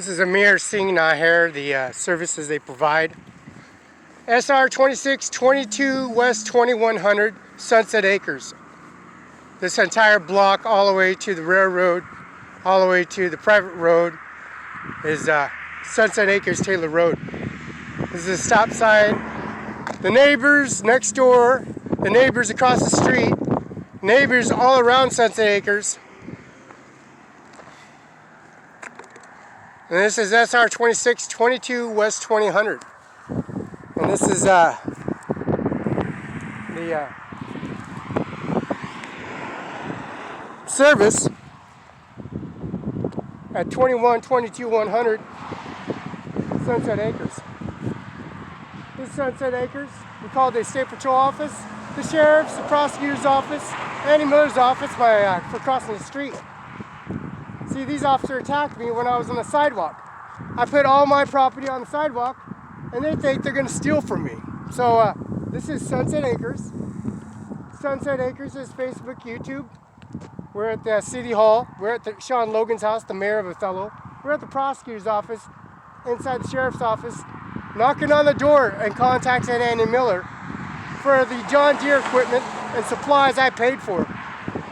This is Ajmer Singh Nijjar, the services they provide. SR 2622 West 2100 Sunset Acres. This entire block all the way to the railroad, all the way to the private road is Sunset Acres Taylor Road. This is a stop sign. The neighbors next door, the neighbors across the street, neighbors all around Sunset Acres. And this is SR 2622 West 2000. And this is the service at 2122-100 Sunset Acres. This is Sunset Acres. We call it the State Patrol Office, the Sheriff's, the Prosecutor's Office, Andy Miller's office for crossing the street. See, these officers attacked me when I was on the sidewalk. I put all my property on the sidewalk, and they think they're going to steal from me. So this is Sunset Acres. Sunset Acres is Facebook, YouTube. We're at the City Hall. We're at Sean Logan's house, the mayor of Othello. We're at the prosecutor's office, inside the sheriff's office, knocking on the door and contacting Andy Miller for the John Deere equipment and supplies I paid for.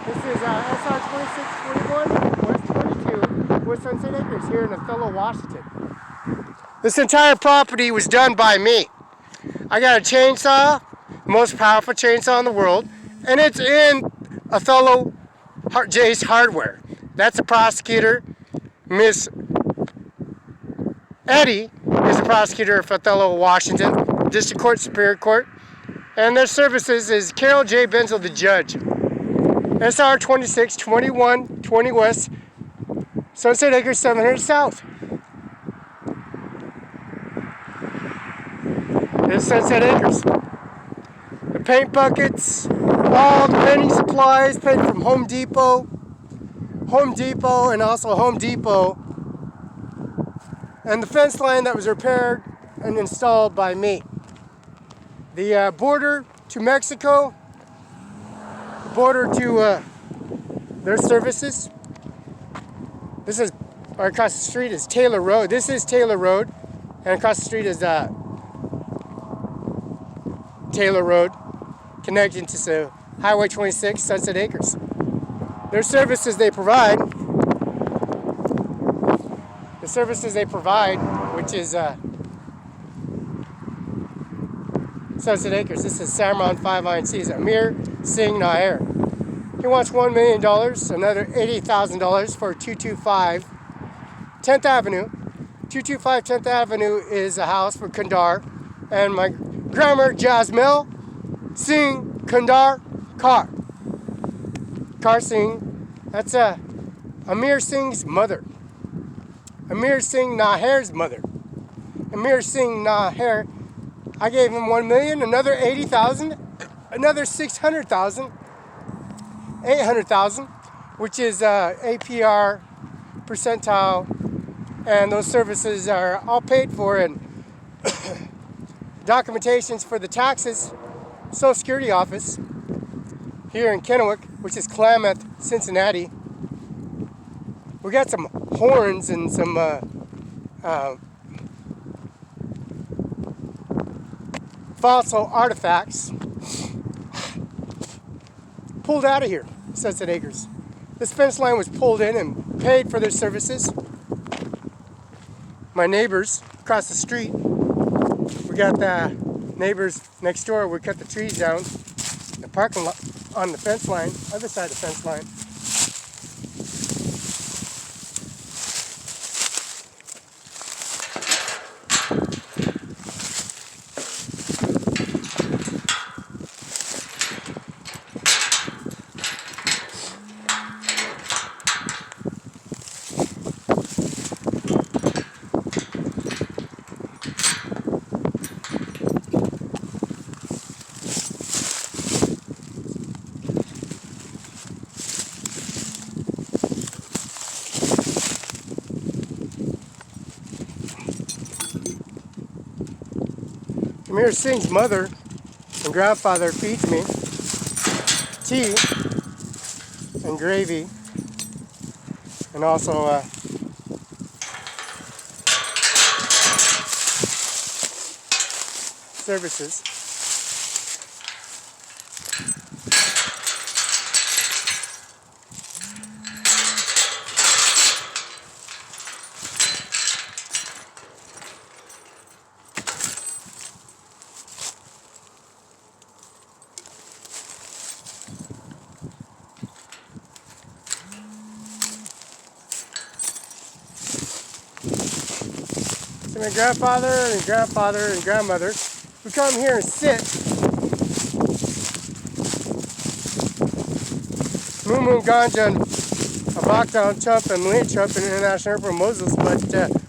This is SR 2621 West 22 with Sunset Acres here in Othello, Washington. This entire property was done by me. I got a chainsaw, the most powerful chainsaw in the world, and it's in Othello Jay's Hardware. That's the prosecutor. Miss Eddie is the prosecutor of Othello, Washington, District Court, Superior Court. And their services is Carol J. Benzel, the judge. SR 262120 West, Sunset Acres 700 South. This is Sunset Acres. The paint buckets, all the painting supplies paid from Home Depot, and also Home Depot, and the fence line that was repaired and installed by me. The border to Mexico, the border to their services. This is right across the street is Taylor Road. This is Taylor Road, and across the street is Taylor Road, connecting to Highway 26, Sunset Acres. Their services they provide, which is Sunset Acres. This is Cimaron 5 INCs, Ajmer Singh Nijjar. He wants $1 million, another $80,000 for 225 10th Avenue. 225 10th Avenue is a house for Kandar and my grandma Ajmer Singh Kandar Kar Singh. That's Ajmer Singh's mother. Ajmer Singh Nijjar's mother. Ajmer Singh Nijjar. I gave him $1 million, another $80,000, another $600,000, $800,000, which is APR percentile, and those services are all paid for, and documentations for the taxes, Social Security office here in Kennewick, which is Klamath, Cincinnati. We got some horns and some fossil artifacts pulled out of here, Sunset Acres. This fence line was pulled in and paid for their services. My neighbors across the street, we got the neighbors next door, we cut the trees down, the parking lot on the fence line, other side of the fence line. Ajmer Singh's mother and grandfather feeds me tea and gravy, and also services. So my grandfather and grandmother would come here and sit. Moo Ganja and Abakdown Chump and Malin Chump and International Airport Moses. But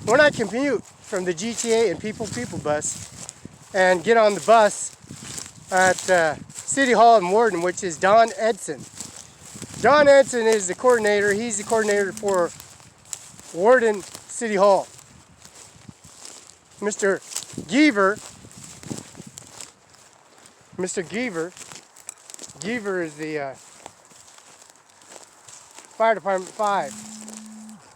when I commute from the GTA and People bus and get on the bus at City Hall in Warden, which is Don Edson. Don Edson is the coordinator. He's the coordinator for Warden City Hall. Mr. Geaver is the Fire Department 5.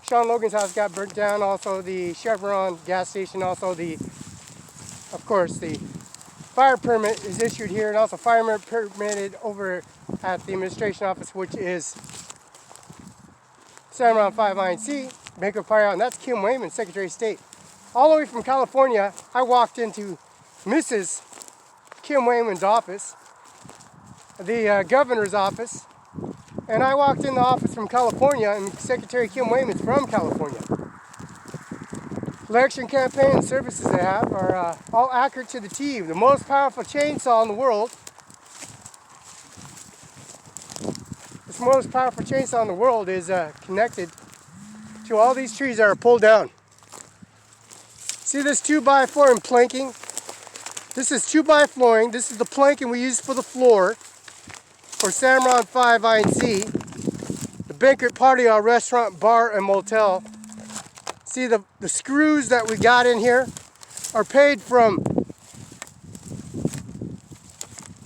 Sean Logan's house got burnt down, also the Cimaron gas station, also of course, the fire permit is issued here, and also fireman permitted over at the administration office, which is Cimaron 5 INC, Bank of Fire, and that's Kim Wayman, Secretary of State. All the way from California, I walked into Mrs. Kim Wayman's office, the governor's office, and I walked in the office from California, and Secretary Kim Wayman's from California. Election campaign and services they have are all accurate to the T. The most powerful chainsaw in the world. This most powerful chainsaw in the world is connected to all these trees that are pulled down. See this 2x4 and planking? This is 2x flooring. This is the planking we use for the floor for Cimaron 5 INC, the banquet party, our restaurant, bar, and motel. See the screws that we got in here are paid from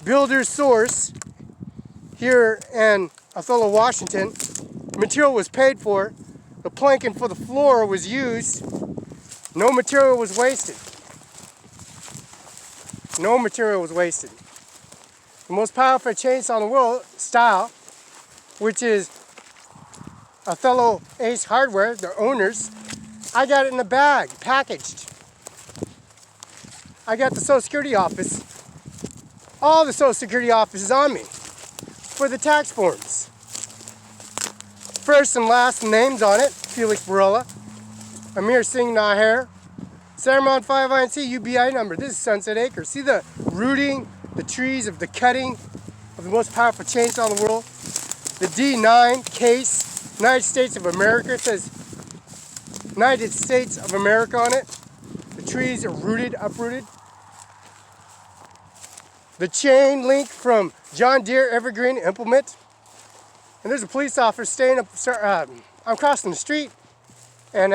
Builder's Source here in Othello, Washington. Material was paid for. The planking for the floor was used. No material was wasted. No material was wasted. The most powerful chainsaw in the world, style, which is Othello Ace Hardware, the owners. I got it in a bag, packaged. I got the Social Security office. All the Social Security office is on me for the tax forms. First and last names on it: Felix Barela, Ajmer Singh Nijjar, Cimaron 5 INC UBI number. This is Sunset Acres. See the rooting, the trees of the cutting of the most powerful chainsaw in the world. The D9 case, United States of America. It says United States of America on it. The trees are rooted, uprooted. The chain link from John Deere Evergreen implement. And there's a police officer staying up. I'm crossing the street, and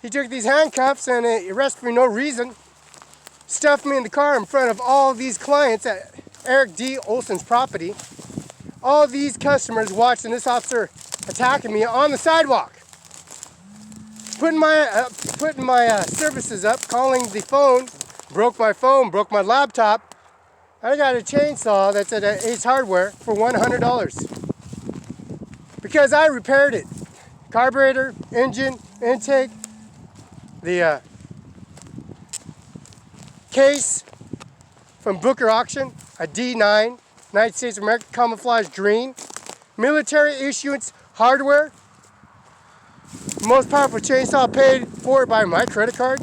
he took these handcuffs and he arrested me for no reason. Stuffed me in the car in front of all these clients at Eric D. Olson's property. All these customers watching this officer attacking me on the sidewalk. Putting my services up, calling the phone, broke my phone, broke my laptop. I got a chainsaw that's at Ace Hardware for $100 because I repaired it. Carburetor, engine, intake, the case from Booker Auction, a D9, United States of America, camouflage green, military issuance hardware. Most powerful chainsaw paid for by my credit card.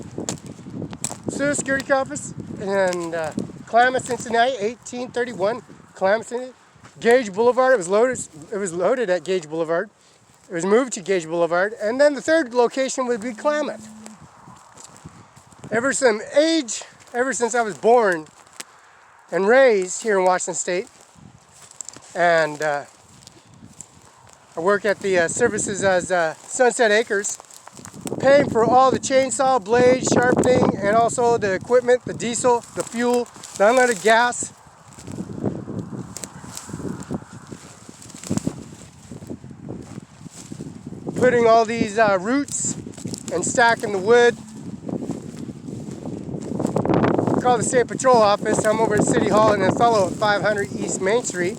Social Security office and Klamath, Cincinnati, 1831. Klamath, Cincinnati. Gage Boulevard. It was loaded at Gage Boulevard. It was moved to Gage Boulevard, and then the third location would be Klamath. Ever since I was born and raised here in Washington State, and I work at the services as Sunset Acres, paying for all the chainsaw, blades, sharpening, and also the equipment, the diesel, the fuel, the unleaded gas. Putting all these roots and stacking the wood. call the State Patrol office. I'm over at City Hall in Othello at 500 East Main Street.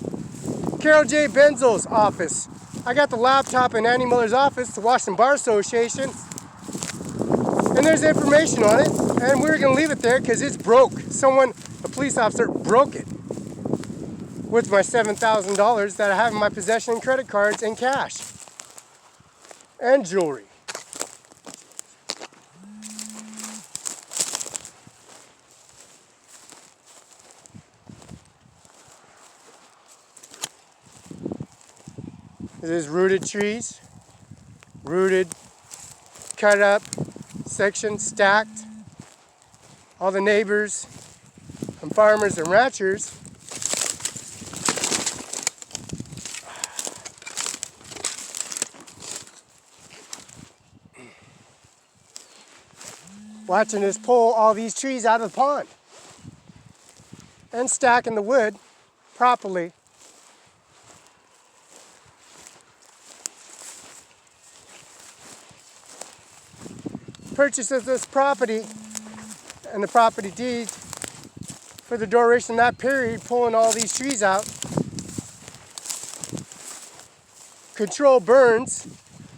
Carol J. Benzel's office. I got the laptop in Andy Miller's office, the Washington Bar Association. And there's information on it. And we're going to leave it there because it's broke. A police officer, broke it with my $7,000 that I have in my possession, credit cards, and cash. And jewelry. This is rooted trees, rooted, cut up, section, stacked. All the neighbors and farmers and ranchers watching us pull all these trees out of the pond and stacking the wood properly. Purchases this property and the property deed for the duration of that period, pulling all these trees out. Control burns,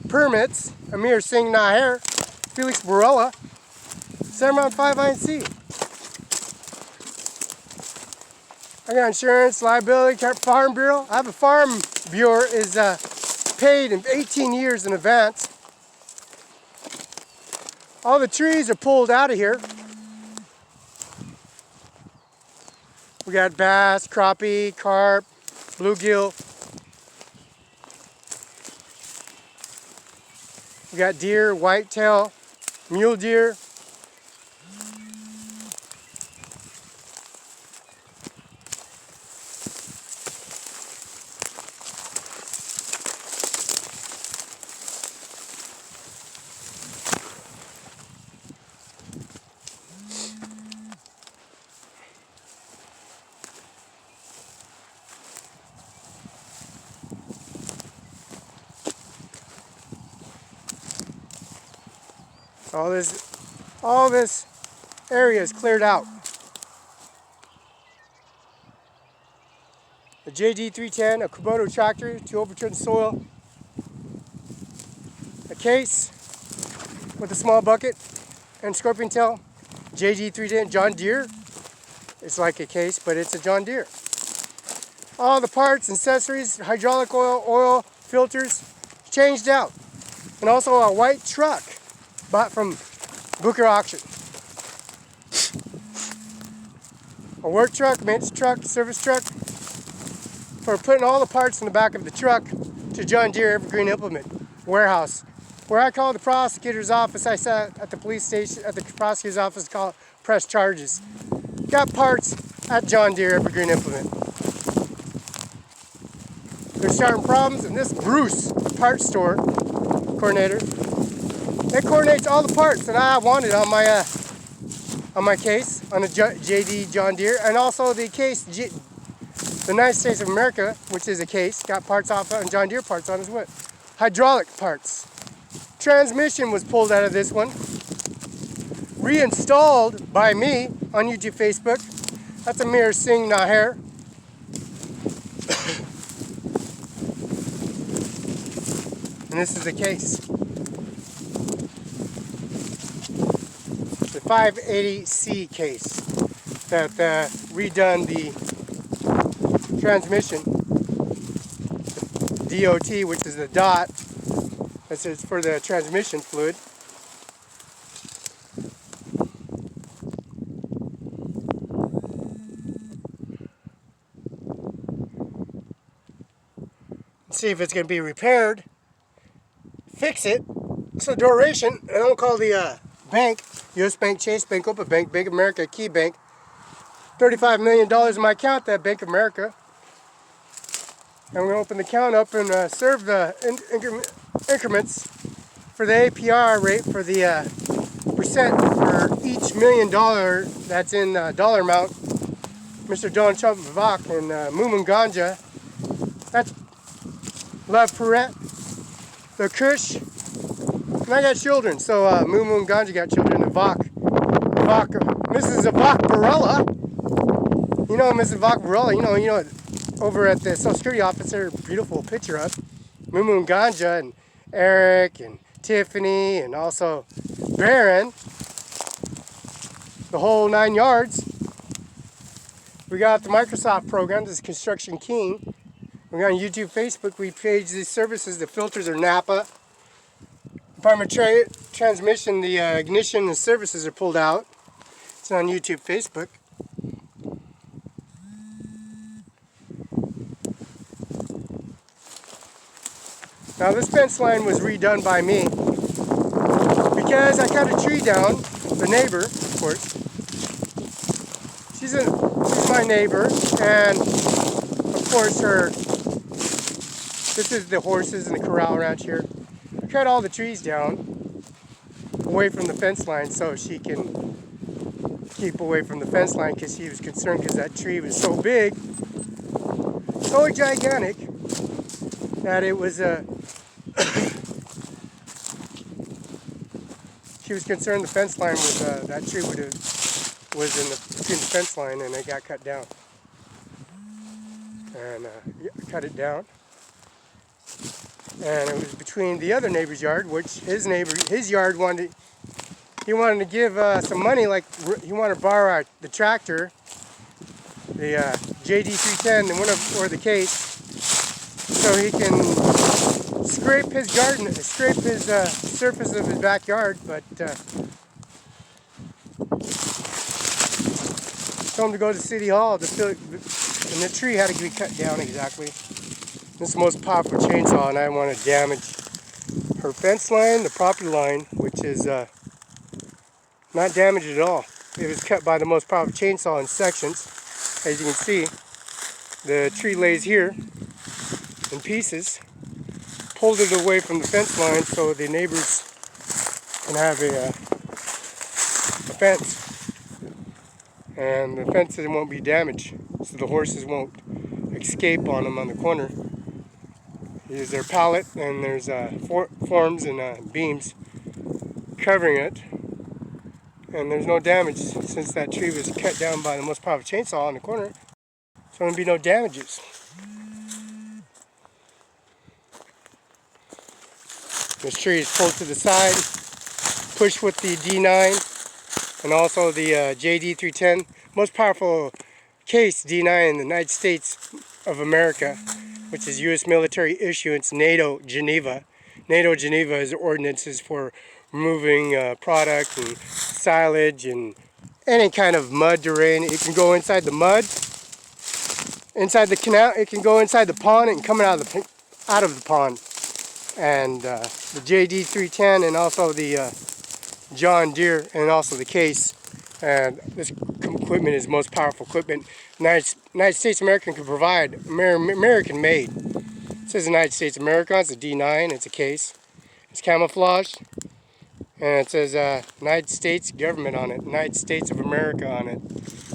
permits, Ajmer Singh Nijjar, Felix Barela, Cimaron 5INC. I got insurance, liability, farm bureau. I have a farm bureau is paid in 18 years in advance. All the trees are pulled out of here. We got bass, crappie, carp, bluegill. We got deer, whitetail, mule deer. All this area is cleared out. A JD310, a Kubota tractor to overturn soil, a case with a small bucket and scorpion tail, JD310 John Deere. It's like a case, but it's a John Deere. All the parts, accessories, hydraulic oil, filters, changed out. And also a white truck bought from Booker Auction. A work truck, maintenance truck, service truck, for putting all the parts in the back of the truck to John Deere Evergreen Implement Warehouse. Where I called the prosecutor's office, I sat at the police station, at the prosecutor's office, called press charges. Got parts at John Deere Evergreen Implement. They're starting problems, and this Bruce parts store coordinator, it coordinates all the parts that I wanted on my case, on the JD John Deere, and also the case, the United States of America, which is a case, got parts off on John Deere parts on as well. Hydraulic parts. Transmission was pulled out of this one. Reinstalled by me on YouTube, Facebook. That's Ajmer Singh Nijjar. And this is the case. The 580C case that redone the transmission. The DOT, which is the dot, this is for the transmission fluid. See if it's going to be repaired. Fix it. So duration, and I'll call the bank, U.S. Bank, Chase Bank, Open Bank, Bank of America, Key Bank. $35 million in my account, that Bank of America. And we're going to open the account up and serve the increments for the APR rate for the percent for each $1 million that's in dollar amount. Mr. Donald Trump, Vivek, and Moomun Ganja. That's Love Perret, the Kush, and I got children. So Moomun Ganja got children, and Vivek Mrs. Ivanka Barela. You know Mrs. Ivanka Barela, you know, over at the Social Security office, there, beautiful picture of Mumu and Ganja and Eric and Tiffany and also Baron, the whole 9 yards. We got the Microsoft program, this is Construction King. We're on YouTube, Facebook, we page these services. The filters are Napa. Department transmission, the ignition and services are pulled out. It's on YouTube, Facebook. Now this fence line was redone by me because I cut a tree down. The neighbor, of course. She's my neighbor, and of course this is the horses in the corral around here. I cut all the trees down away from the fence line so she can keep away from the fence line, because she was concerned because that tree was so big, so gigantic, that it was she was concerned the fence line was that tree was between the fence line, and it got cut down. And I cut it down, and it was between the other neighbor's yard, which his yard he wanted to give some money, like he wanted to borrow the tractor, the JD310, or the case, so he can scrape his garden, scrape his surface of his backyard. But told him to go to City Hall and the tree had to be cut down exactly. This is the most powerful chainsaw, and I want to damage her fence line, the property line, which is not damaged at all. It was cut by the most powerful chainsaw in sections. As you can see, the tree lays here in pieces. Pulled it away from the fence line so the neighbors can have a fence. And the fence won't be damaged, so the horses won't escape on them on the corner. Here's their pallet, and there's forms and beams covering it. And there's no damage since that tree was cut down by the most powerful chainsaw in the corner. So there'll be no damages. This tree is pulled to the side, pushed with the D9 and also the JD310, most powerful case D9 in the United States of America, which is U.S. military issuance, NATO Geneva. NATO Geneva is ordinances for removing product and silage and any kind of mud terrain. It can go inside the mud, inside the canal. It can go inside the pond and come out of the pond. And the JD310 and also the John Deere and also the case. And this equipment is most powerful equipment United States American can provide, American made. It says United States America, it's a D9, it's a case. It's camouflaged, and it says United States government on it, United States of America on it.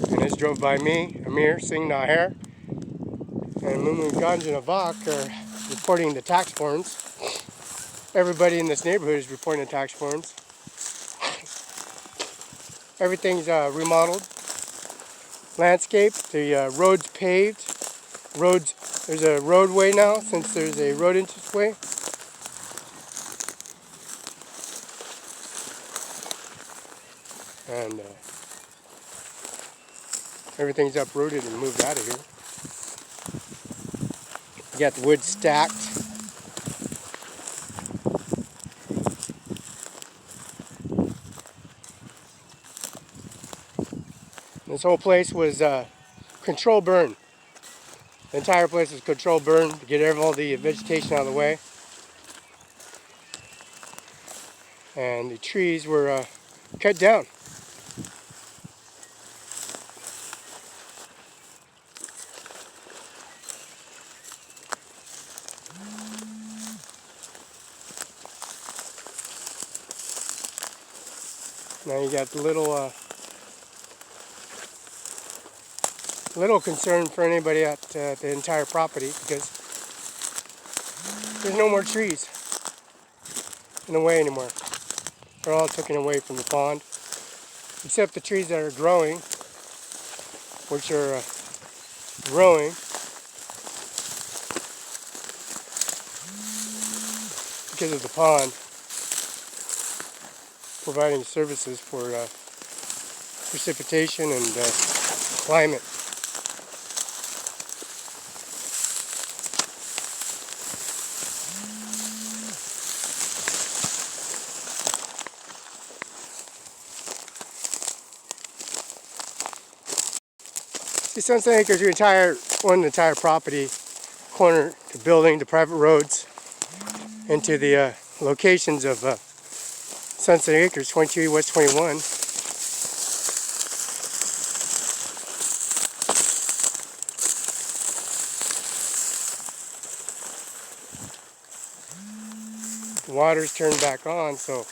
And it's drove by me, Ajmer Singh Nijjar, and Mumu Ganja Navak are reporting the tax forms. Everybody in this neighborhood is reporting the tax forms. Everything's remodeled. Landscape, the roads paved. There's a roadway now since there's a road entranceway. And everything's uprooted and moved out of here. You got the wood stacked. This whole place was control burn. The entire place was control burn to get all the vegetation out of the way. And the trees were cut down. Now you got the little concern for anybody at the entire property, because there's no more trees in the way anymore. They're all taken away from the pond. except the trees that are growing, which are growing because of the pond, providing services for precipitation and climate. See, Sunset Acres, your entire property, corner to building, to private roads, and to the locations of Sunset Acres, 22 West 21. The water's turned back on, so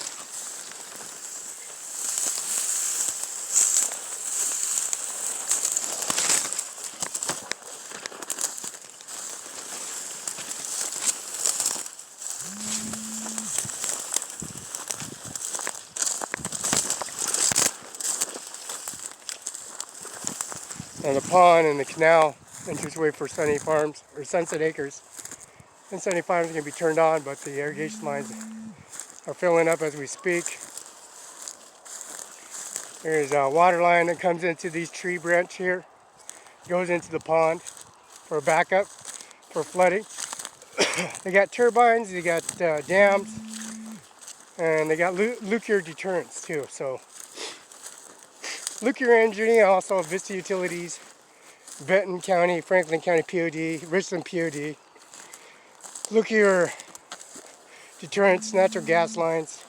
and the pond and the canal entranceway for Sunny Farms, or Sunset Acres. And Sunny Farms are going to be turned on, but the irrigation lines are filling up as we speak. There's a water line that comes into these tree branch here, goes into the pond for backup, for flooding. They got turbines, they got dams, and they got nuclear deterrents too. So nuclear engineering, also Vista Utilities, Benton County, Franklin County POD, Richland POD, nuclear deterrents, natural gas lines.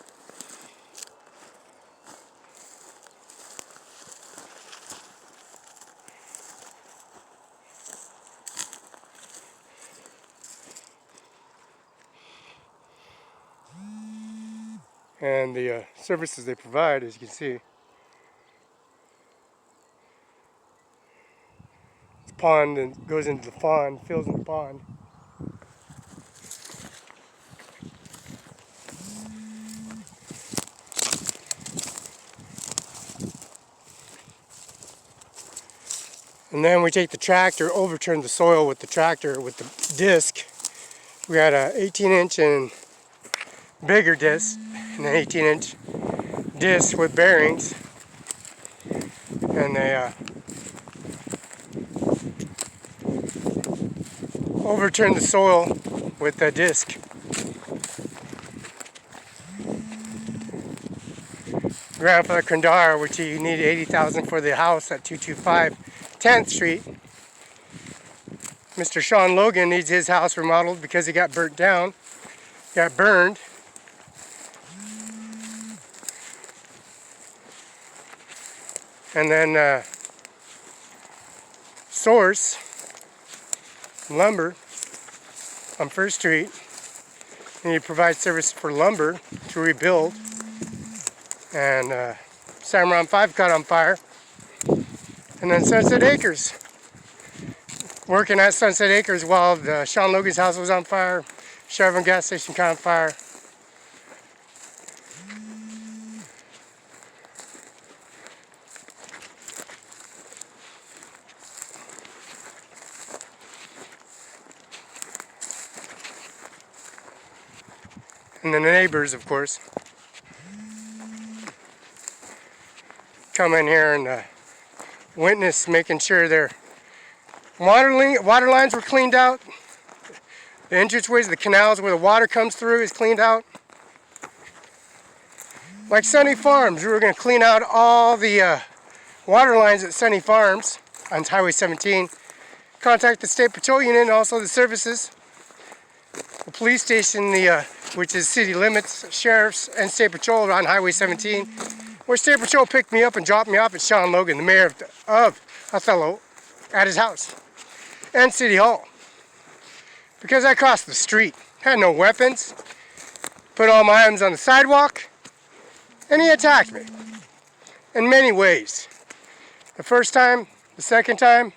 And the services they provide, as you can see. This pond and goes into the pond, fills in the pond. And then we take the tractor, overturn the soil with the tractor with the disc. We got a 18-inch and bigger disc, and an 18-inch disc with bearings. And they overturn the soil with the disc. Grandfather Kandar, which he needed $80,000 for the house at 225 10th Street. Mr. Sean Logan needs his house remodeled because he got burnt down, got burned. And then Source Lumber on 1st Street. And he provides service for lumber to rebuild. And Cimaron 5 caught on fire. And then Sunset Acres. Working at Sunset Acres while Sean Logan's house was on fire. Chevron gas station caught on fire. And then the neighbors, of course, come in here and witness making sure their water lines were cleaned out. The entranceways, the canals where the water comes through is cleaned out. Like Sunny Farms, we were going to clean out all the water lines at Sunny Farms on Highway 17. Contact the State Patrol Unit and also the services. The police station, which is city limits, sheriffs, and State Patrol on Highway 17. Where State Patrol picked me up and dropped me off at Sean Logan, the mayor of Othello, at his house. And City Hall. Because I crossed the street, had no weapons, put all my items on the sidewalk, and he attacked me in many ways. The first time, the second time,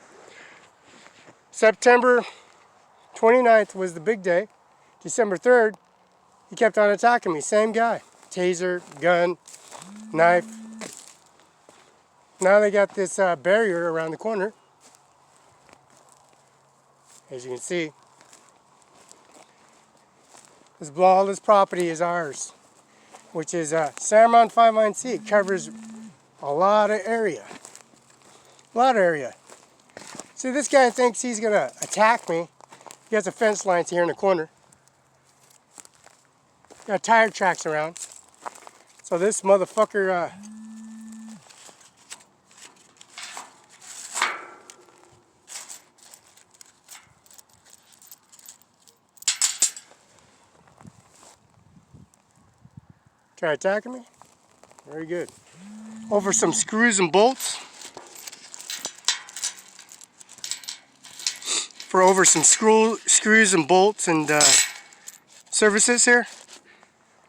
September 29th was the big day. December 3rd, he kept on attacking me. Same guy. Taser, gun, knife. Now they got this barrier around the corner. As you can see, all this property is ours, which is Cimaron 5-line-C. It covers a lot of area. A lot of area. See, this guy thinks he's going to attack me. He has a fence lines here in the corner. Got tire tracks around. So this motherfucker... try attacking me? Very good. Over some screws and bolts. For over some screws and bolts and services here.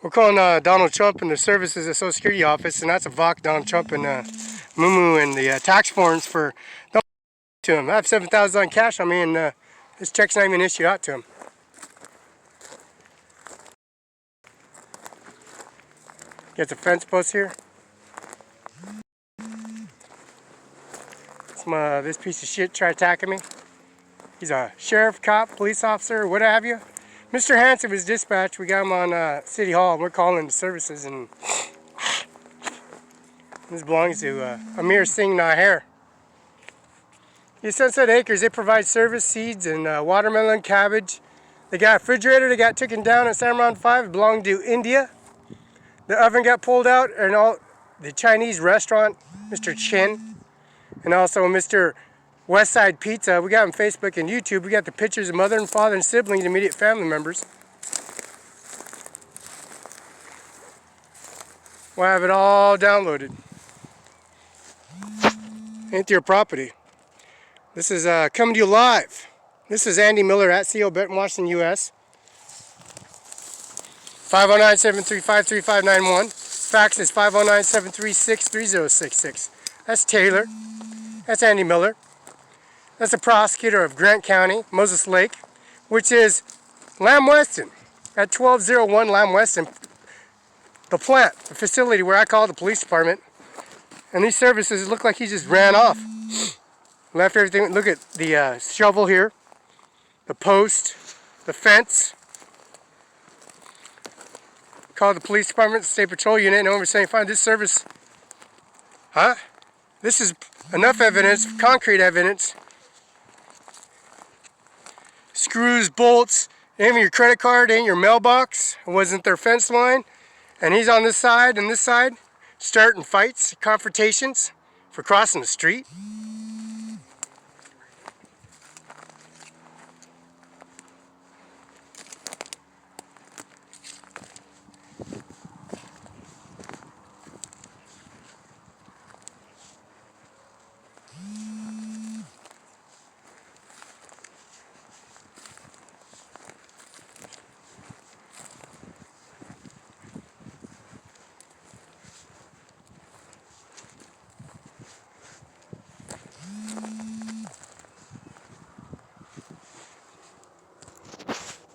We're calling Donald Trump in the services of Social Security office, and that's a VOC, Donald Trump and Moo and the tax forms for to him. I have $7,000 in cash on me, and this check's not even issued out to him. Got the fence post here. This piece of shit tried attacking me. He's a sheriff, cop, police officer, what have you. Mr. Hanson was dispatched. We got him on City Hall. We're calling the services, and this belongs to Ajmer Singh Nijjar. The Sunset Acres, they provide service, seeds, and watermelon, cabbage. They got a refrigerator they got taken down at Cimaron 5. It belonged to India. The oven got pulled out, and all the Chinese restaurant, Mr. Chin, and also Mr. Westside Pizza. We got on Facebook and YouTube. We got the pictures of mother and father and siblings, immediate family members. We'll have it all downloaded into your property. This is coming to you live. This is Andy Miller at CO Benton, Washington, U.S. 509-735-3591. Fax is 509-736-3066. That's Taylor. That's Andy Miller. That's the prosecutor of Grant County, Moses Lake, which is Lamb Weston at 1201 Lamb Weston. The plant, the facility where I called the police department. And these services look like he just ran off. Left everything. Look at the shovel here, the post, the fence. Called the police department, state patrol unit, and over saying, find this service. Huh? This is enough evidence, concrete evidence. Screws, bolts, ain't your credit card, ain't your mailbox. It wasn't their fence line. And he's on this side and this side, starting fights, confrontations for crossing the street.